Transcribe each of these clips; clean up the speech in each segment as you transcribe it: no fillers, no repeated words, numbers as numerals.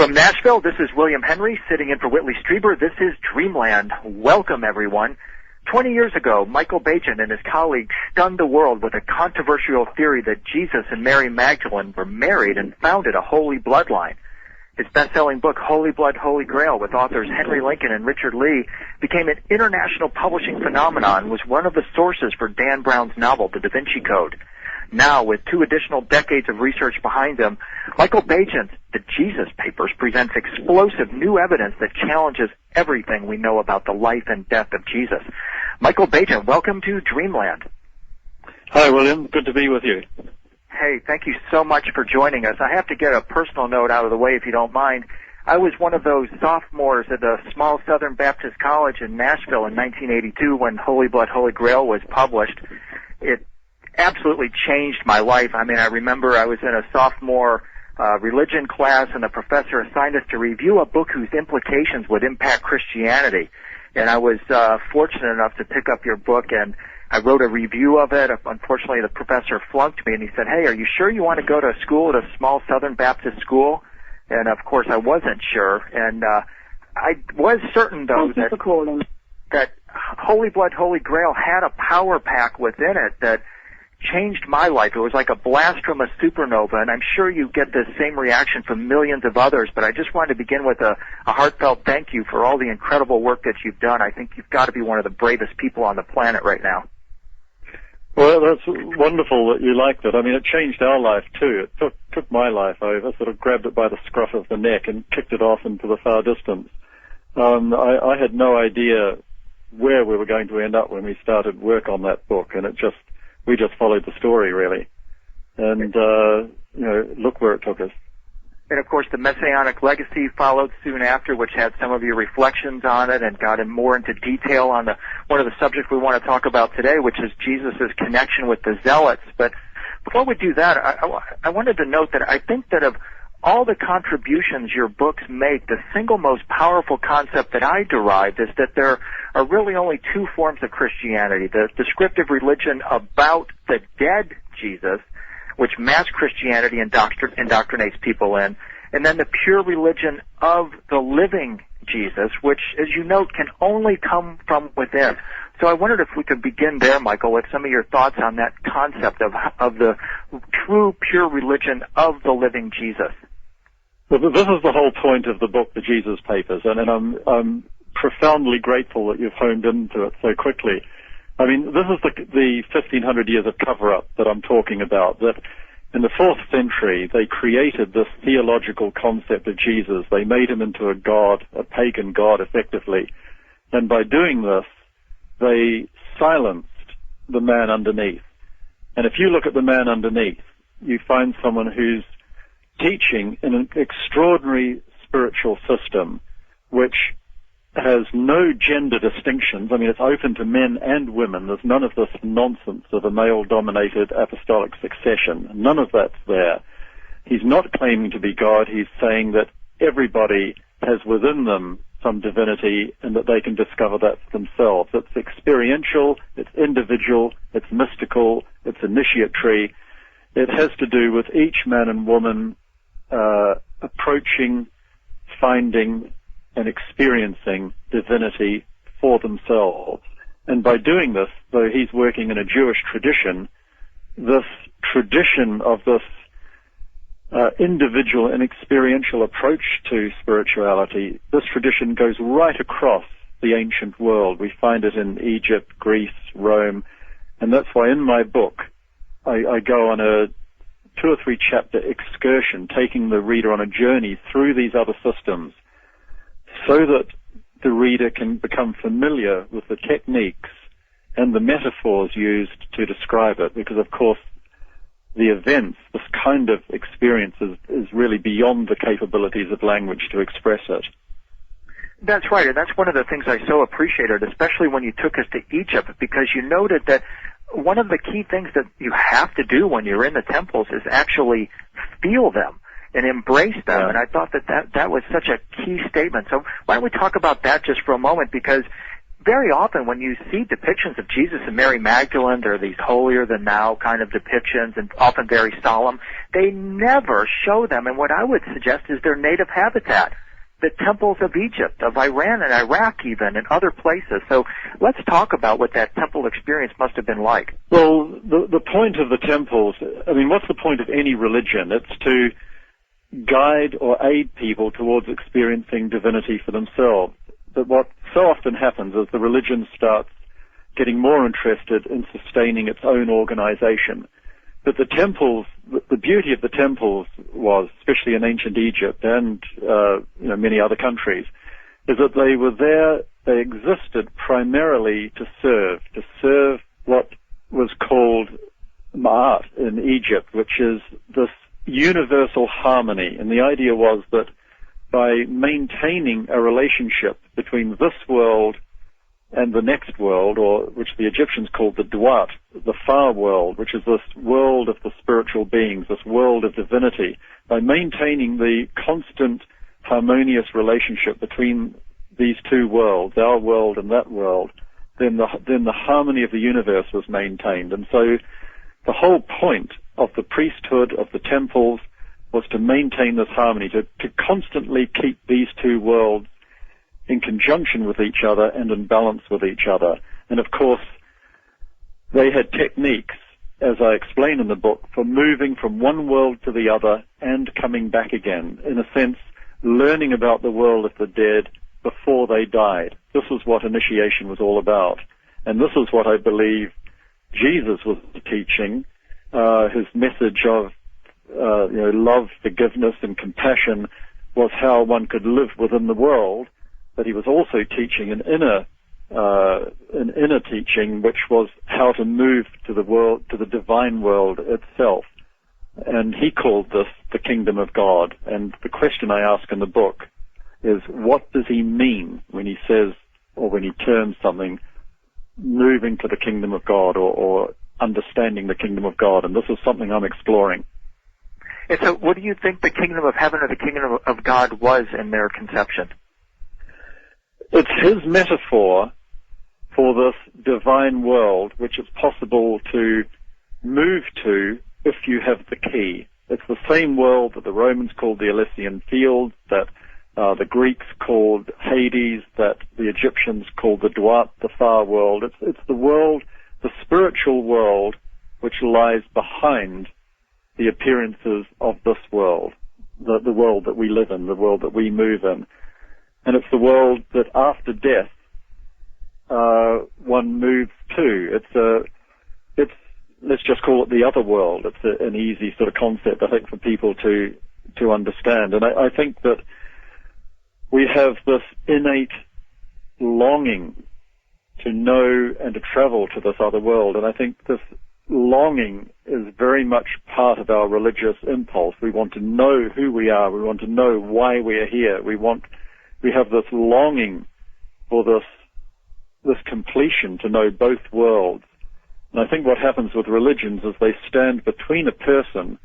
From Nashville, this is William Henry sitting in for Whitley Strieber. This is Dreamland. Welcome, everyone. 20 years ago, Michael Baigent and his colleagues stunned the world with a controversial theory that Jesus and Mary Magdalene were married and founded a holy bloodline. His best-selling book, Holy Blood, Holy Grail, with authors Henry Lincoln and Richard Leigh, became an international publishing phenomenon and was one of the sources for Dan Brown's novel, The Da Vinci Code. Now, with 2 additional decades of research behind him, Michael Baigent's The Jesus Papers presents explosive new evidence that challenges everything we know about the life and death of Jesus. Michael Baigent, welcome to Dreamland. Hi, William. Good to be with you. Hey, thank you so much for joining us. I have to get a personal note out of the way, if you don't mind. I was one of those sophomores at a small Southern Baptist college in Nashville in 1982 when Holy Blood, Holy Grail was published. It absolutely changed my life. I mean, I remember I was in a sophomore religion class, and the professor assigned us to review a book whose implications would impact Christianity. And I was fortunate enough to pick up your book, and I wrote a review of it. Unfortunately, the professor flunked me, and he said, "Hey, are you sure you want to go to school at a small Southern Baptist school?" And, of course, I wasn't sure. And I was certain, though, that Holy Blood, Holy Grail had a power pack within it that changed my life. It was like a blast from a supernova, and I'm sure you get the same reaction from millions of others, but I just wanted to begin with a heartfelt thank you for all the incredible work that you've done. I think you've got to be one of the bravest people on the planet right now. Well, that's wonderful that you liked it. I mean, it changed our life, too. It took my life over, sort of grabbed it by the scruff of the neck and kicked it off into the far distance. I had no idea where we were going to end up when we started work on that book, and we just followed the story, really. And, look where it took us. And, of course, the Messianic Legacy followed soon after, which had some of your reflections on it and got in more into detail on one of the subjects we want to talk about today, which is Jesus' connection with the Zealots. But before we do that, I wanted to note that I think that of all the contributions your books make, the single most powerful concept that I derived is that there are really only 2 forms of Christianity: the descriptive religion about the dead Jesus, which mass Christianity indoctrinates people in, and then the pure religion of the living Jesus, which, as you note, can only come from within. So I wondered if we could begin there, Michael, with some of your thoughts on that concept of the true pure religion of the living Jesus. Well, this is the whole point of the book, The Jesus Papers, and I'm profoundly grateful that you've honed into it so quickly. I mean, this is the 1,500 years of cover-up that I'm talking about, that in the 4th century they created this theological concept of Jesus. They made him into a god, a pagan god, effectively. And by doing this, they silenced the man underneath. And if you look at the man underneath, you find someone who's teaching in an extraordinary spiritual system which has no gender distinctions. I mean, it's open to men and women. There's none of this nonsense of a male-dominated apostolic succession. None of that's there. He's not claiming to be God. He's saying that everybody has within them some divinity and that they can discover that for themselves. It's experiential, it's individual, it's mystical, it's initiatory. It has to do with each man and woman approaching, finding, and experiencing divinity for themselves. And by doing this, though he's working in a Jewish tradition, this tradition of this individual and experiential approach to spirituality, this tradition goes right across the ancient world. We find it in Egypt, Greece, Rome, and that's why in my book I go on a 2 or 3 chapter excursion, taking the reader on a journey through these other systems so that the reader can become familiar with the techniques and the metaphors used to describe it, because, of course, the events, this kind of experience is really beyond the capabilities of language to express it. That's right, and that's one of the things I so appreciated, especially when you took us to Egypt, because you noted that one of the key things that you have to do when you're in the temples is actually feel them and embrace them. Yeah. And I thought that was such a key statement. So why don't we talk about that just for a moment, because very often when you see depictions of Jesus and Mary Magdalene, there are these holier-than-thou kind of depictions, and often very solemn. They never show them in what I would suggest is their native habitat, the temples of Egypt, of Iran and Iraq even, and other places. So let's talk about what that temple experience must have been like. Well, the point of the temples, I mean, what's the point of any religion? It's to guide or aid people towards experiencing divinity for themselves. But what so often happens is the religion starts getting more interested in sustaining its own organization. But the temples, the beauty of the temples was, especially in ancient Egypt and many other countries, is that they were there, they existed primarily to serve what was called ma'at in Egypt, which is this universal harmony. And the idea was that by maintaining a relationship between this world and the next world, or which the Egyptians called the duat, the far world, which is this world of the spiritual beings, this world of divinity, by maintaining the constant harmonious relationship between these two worlds, our world and that world, then the harmony of the universe was maintained. And so the whole point of the priesthood, of the temples, was to maintain this harmony, to constantly keep these two worlds in conjunction with each other and in balance with each other. And of course, they had techniques, as I explain in the book, for moving from one world to the other and coming back again. In a sense, learning about the world of the dead before they died. This was what initiation was all about. And this is what I believe Jesus was teaching. His message of love, forgiveness, and compassion was how one could live within the world. But he was also teaching an inner teaching, which was how to move to the world, to the divine world itself. And he called this the kingdom of God. And the question I ask in the book is, what does he mean when he says, or when he terms something, moving to the kingdom of God, or understanding the kingdom of God? And this is something I'm exploring. And so what do you think the kingdom of heaven or the kingdom of God was in their conception? It's his metaphor for this divine world, which is possible to move to if you have the key. It's the same world that the Romans called the Elysian Fields, that the Greeks called Hades, that the Egyptians called the Duat, the far world. It's the world, the spiritual world, which lies behind the appearances of this world, the world that we live in, the world that we move in. And it's the world that after death one moves to. It's let's just call it the other world. It's an easy sort of concept, I think, for people to understand. And I think that we have this innate longing to know and to travel to this other world. And I think this longing is very much part of our religious impulse. We want to know who we are. We want to know why we are here. We have this longing for this completion, to know both worlds. And I think what happens with religions is they stand between a person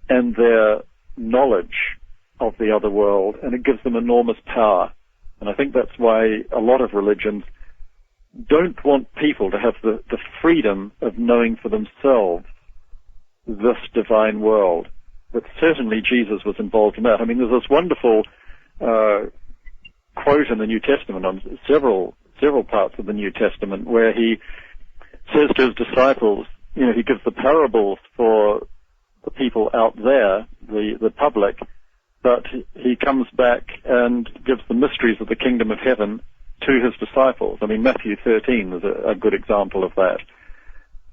and their knowledge of the other world, and it gives them enormous power. And I think that's why a lot of religions don't want people to have the freedom of knowing for themselves this divine world. But certainly Jesus was involved in that. I mean, there's this wonderful quote in the New Testament, on several parts of the New Testament, where he says to his disciples, he gives the parables for the people out there, the public, but he comes back and gives the mysteries of the kingdom of heaven to his disciples. I mean, Matthew 13 is a good example of that.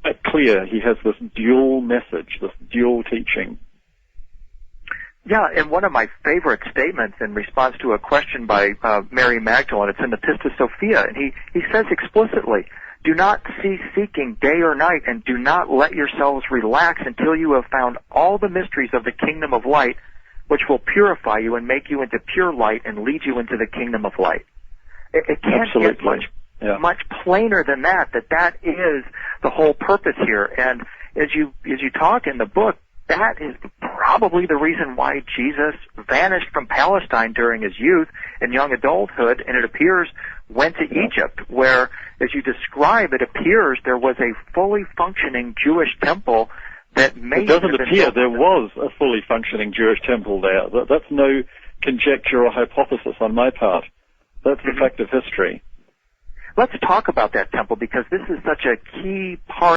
Quite clear, he has this dual message, this dual teaching. Yeah, and one of my favorite statements in response to a question by Mary Magdalene, it's in the Pistis Sophia, and he says explicitly, "Do not cease seeking day or night, and do not let yourselves relax until you have found all the mysteries of the kingdom of light, which will purify you and make you into pure light and lead you into the kingdom of light." It can't Absolutely. get much plainer than that is the whole purpose here. And as you talk in the book, that is probably the reason why Jesus vanished from Palestine during his youth and young adulthood, and it appears went to Egypt, where, as you describe, it appears there was a fully functioning Jewish temple that may It doesn't appear there was a fully functioning Jewish temple there. That's no conjecture or hypothesis on my part. That's the fact of history. Let's talk about that temple, because this is such a key part